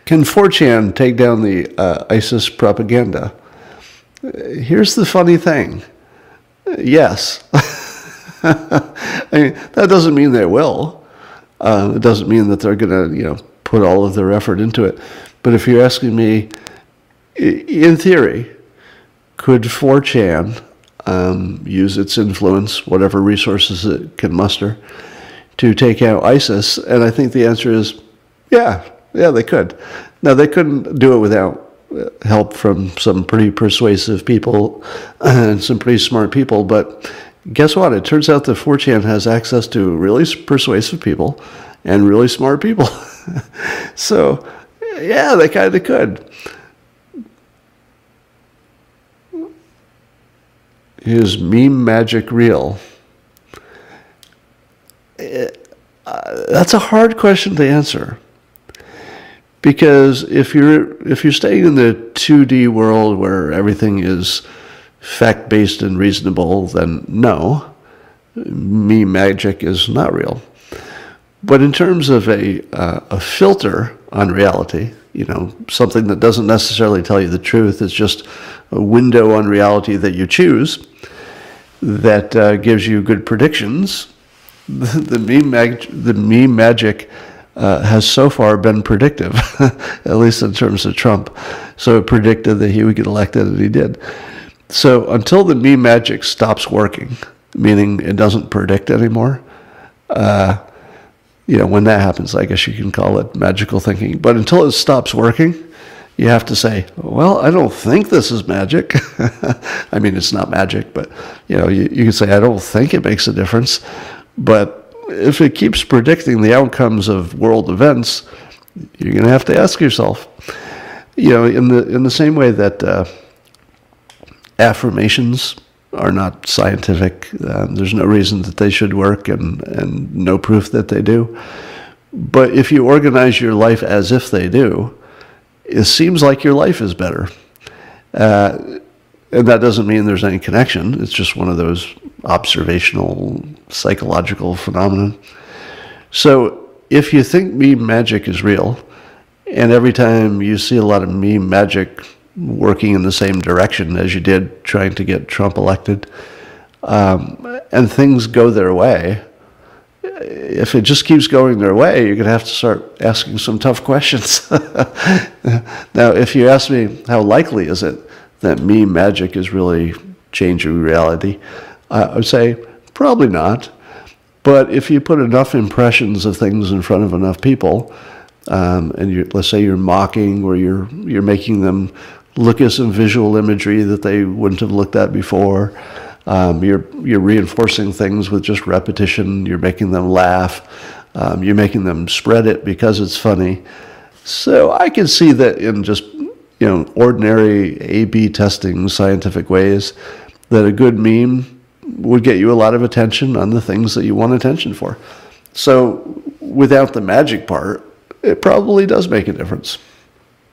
Can 4chan take down the ISIS propaganda? Here's the funny thing. Yes. I mean, that doesn't mean they will. It doesn't mean that they're going to, put all of their effort into it. But if you're asking me, in theory, could 4chan use its influence, whatever resources it can muster, to take out ISIS? And I think the answer is, yeah, they could. Now, they couldn't do it without help from some pretty persuasive people and some pretty smart people, but guess what? It turns out that 4chan has access to really persuasive people and really smart people. So, yeah, they kind of could. Is meme magic real? That's a hard question to answer. Because if you're staying in the 2D world where everything is fact-based and reasonable, then no, meme magic is not real. But in terms of a filter on reality, something that doesn't necessarily tell you the truth, it's just a window on reality that you choose that gives you good predictions. The meme magic has so far been predictive, at least in terms of Trump. So it predicted that he would get elected, and he did. So until the meme magic stops working, meaning it doesn't predict anymore, when that happens, I guess you can call it magical thinking. But until it stops working, you have to say, well, I don't think this is magic. I mean, it's not magic, but you can say, I don't think it makes a difference. But if it keeps predicting the outcomes of world events, you're going to have to ask yourself, in the same way that affirmations are not scientific, there's no reason that they should work and no proof that they do. But if you organize your life as if they do, it seems like your life is better. And that doesn't mean there's any connection. It's just one of those observational psychological phenomenon. So if you think meme magic is real, and every time you see a lot of meme magic working in the same direction as you did trying to get Trump elected, and things go their way, if it just keeps going their way, you're going to have to start asking some tough questions. Now, if you ask me how likely is it that meme magic is really changing reality, I would say probably not. But if you put enough impressions of things in front of enough people, and let's say you're mocking or you're making them look at some visual imagery that they wouldn't have looked at before, you're reinforcing things with just repetition, you're making them laugh, you're making them spread it because it's funny. So I can see that in just ordinary A/B testing scientific ways, that a good meme would get you a lot of attention on the things that you want attention for. So without the magic part, it probably does make a difference.